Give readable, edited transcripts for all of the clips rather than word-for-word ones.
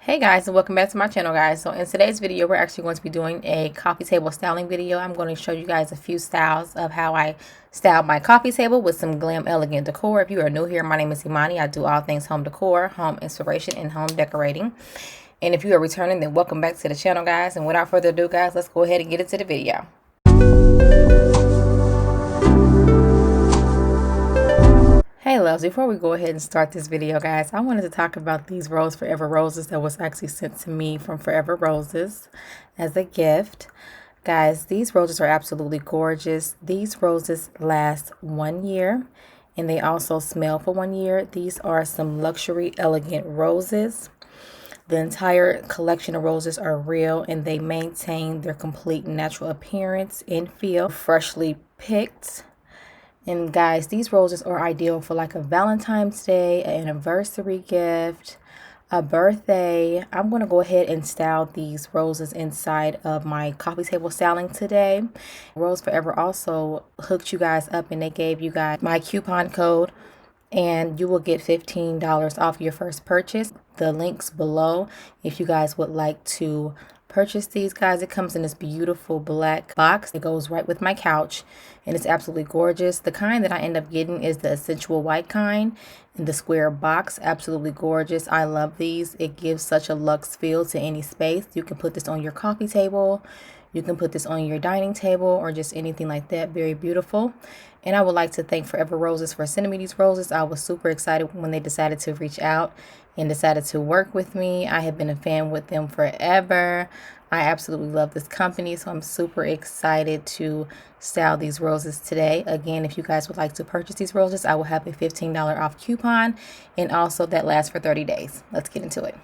Hey guys, and welcome back to my channel, guys. So in today's video, we're actually going to be doing a coffee table styling video. I'm going to show you guys a few styles of how I style my coffee table with some glam elegant decor. If you are new here, my name is Imani. I do all things home decor, home inspiration, and home decorating. And if you are returning, then welcome back to the channel, guys. And without further ado, guys, let's go ahead and get into the video. Hey loves, before we go ahead and start this video, guys, I wanted to talk about these Rose Forever roses that was actually sent to me from Forever Roses as a gift. Guys, these roses are absolutely gorgeous. These roses last 1 year and they also smell for 1 year. These are some luxury elegant roses. The entire collection of roses are real and they maintain their complete natural appearance and feel, freshly picked. And guys, these roses are ideal for like a Valentine's Day, an anniversary gift, a birthday. I'm going to go ahead and style these roses inside of my coffee table styling today. Rose Forever also hooked you guys up and they gave you guys my coupon code and you will get $15 off your first purchase. The links below if you guys would like to purchase these, guys. It comes in this beautiful black box. It goes right with my couch and it's absolutely gorgeous. The kind that I end up getting is the essential white kind in the square box. Absolutely gorgeous. I love these. It gives such a luxe feel to any space. You can put this on your coffee table, you can put this on your dining table, or just anything like that. Very beautiful. And I would like to thank Forever Roses for sending me these roses. I was super excited when they decided to reach out and decided to work with me. I have been a fan with them forever. I absolutely love this company, so I'm super excited to style these roses today. Again, if you guys would like to purchase these roses, I will have a $15 off coupon, and also that lasts for 30 days. Let's get into it.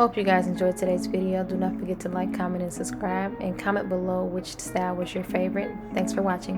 Hope you guys enjoyed today's video. Do not forget to like, comment, and subscribe, and comment below which style was your favorite. Thanks for watching.